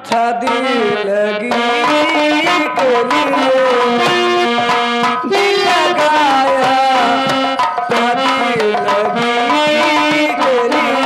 शादी लगी के लिए दिल लगाया शादी लगी के लिए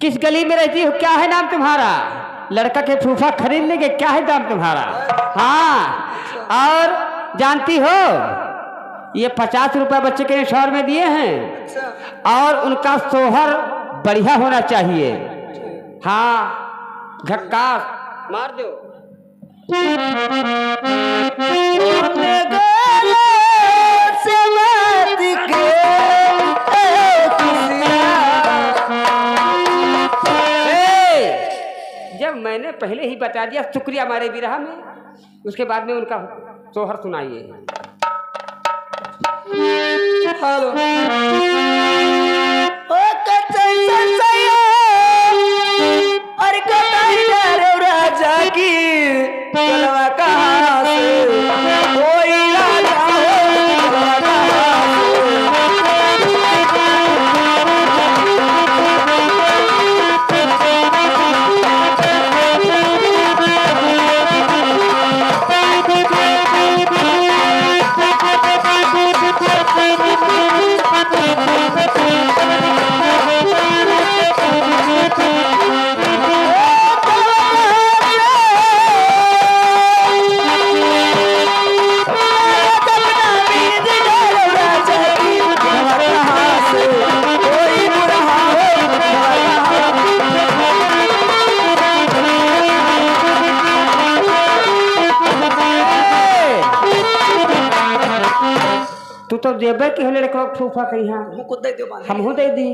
किस गली में रहती हो? क्या है नाम तुम्हारा? लड़का के फूफा खरीद लेंगे। क्या है नाम तुम्हारा? हाँ, और जानती हो ये 50 रुपए बच्चे के शहर में दिए हैं और उनका सोहर बढ़िया होना चाहिए। हाँ, झक्कास मार दो। जब मैंने पहले ही बता दिया शुक्रिया हमारे विरह में, उसके बाद में उनका सोहर सुनाइए। हेलो और राजा की कहाँ से कोई राजा तो देबे कि होले लड़का फूफा कहीं हमको दे दो, हमहू दे दी।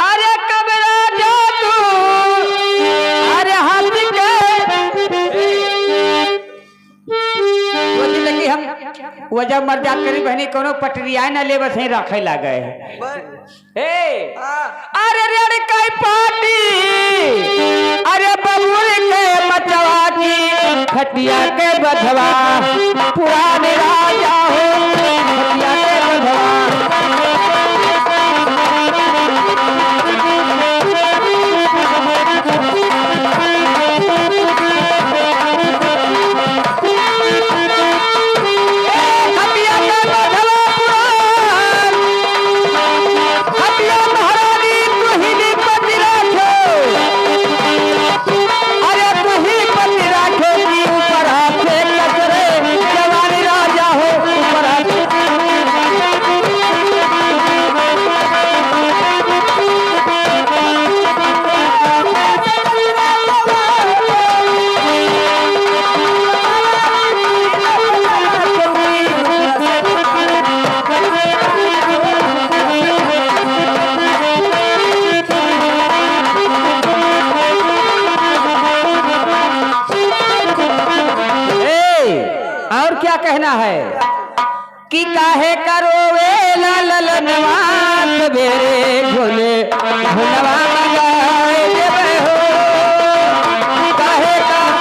अरे कबरा जो तू अरे हाथ के लगी हम वजह मर्जात करी बहनी कोनो पटरिया न ले बस ही रखे लागे ए अरे रे कई पार्टी अरे बबुर के मचवा की खटिया के बधवा पुराने राजा हो खटिया के बधवा। कहना है कि काहे करो वे ललनवा बेरे झोले झुलवा लगाए देवे हो काहे का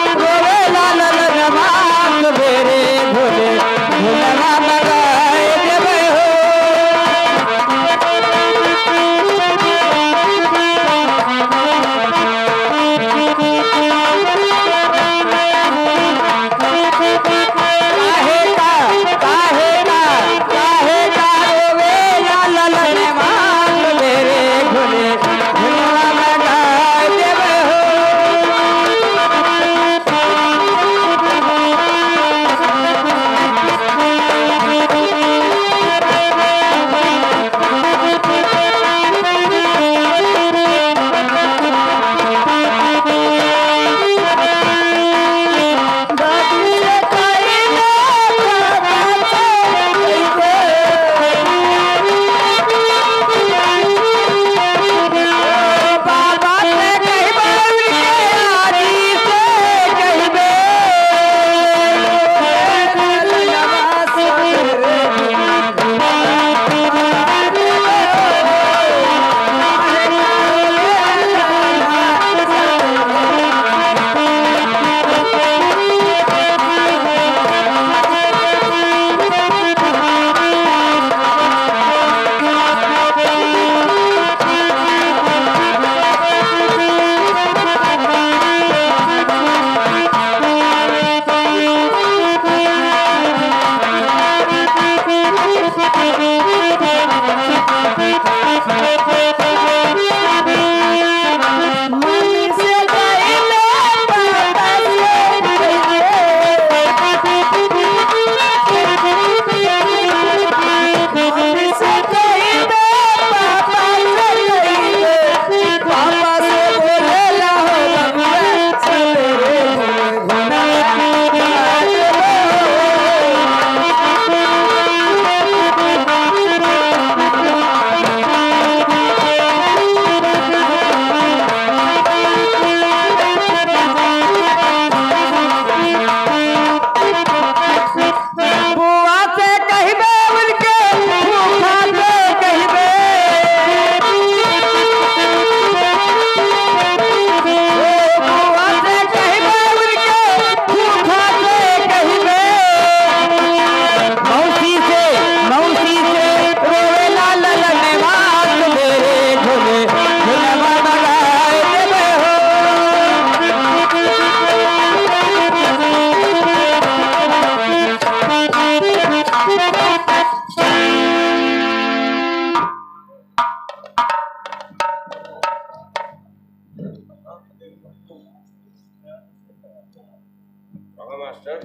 मास्टर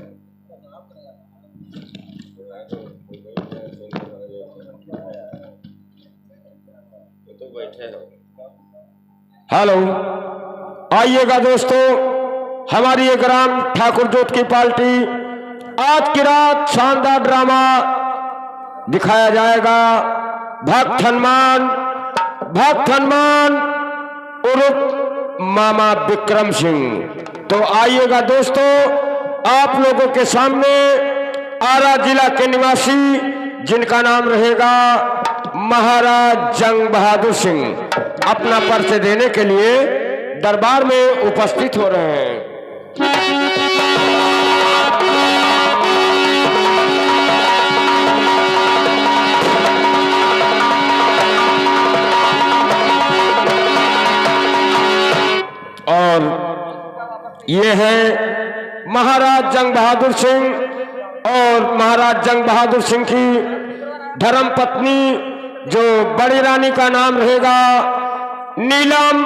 तो बैठे हो। हेलो, आइएगा दोस्तों, हमारी एक राम ठाकुर जोत की पार्टी आज की रात शानदार ड्रामा दिखाया जाएगा। भक्त हनुमान उर्फ मामा विक्रम सिंह। तो आइएगा दोस्तों, आप लोगों के सामने आरा जिला के निवासी जिनका नाम रहेगा महाराज जंग बहादुर सिंह अपना परिचय देने के लिए दरबार में उपस्थित हो रहे हैं। और ये है महाराज जंग बहादुर सिंह और महाराज जंग बहादुर सिंह की धर्म पत्नी जो बड़ी रानी का नाम रहेगा नीलम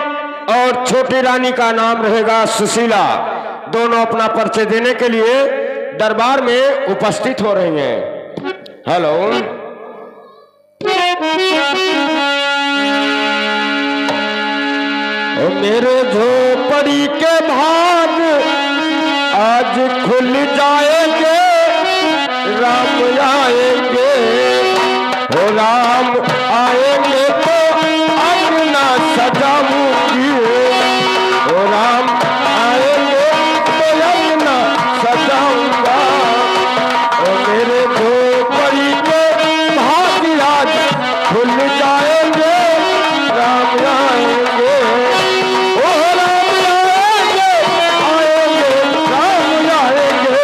और छोटी रानी का नाम रहेगा सुशीला। दोनों अपना परिचय देने के लिए दरबार में उपस्थित हो रही हैं। हेलो, मेरे झोपड़ी के भाग आज खुल जाएंगे, राम आएंगे, हो राम आएंगे तो अंगना सजाऊंगी, हो राम आएंगे तो अंगना सजाऊंगा। और मेरे झोपड़ी के भाग आज खुल जाएंगे, राम आएंगे, ओ राम आएंगे, आएंगे राम आएंगे।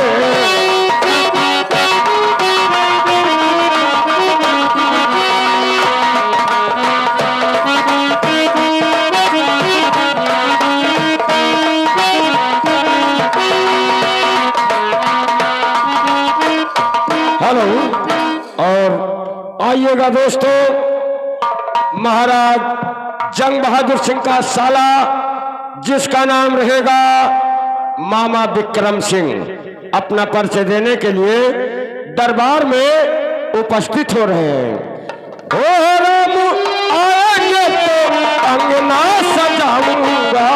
हेलो, और आइएगा दोस्तों, महाराज जंग बहादुर सिंह का साला जिसका नाम रहेगा मामा विक्रम सिंह अपना परिचय देने के लिए दरबार में उपस्थित हो रहे हैं। ओ राम आएंगे तो अंगना सजाऊंगा,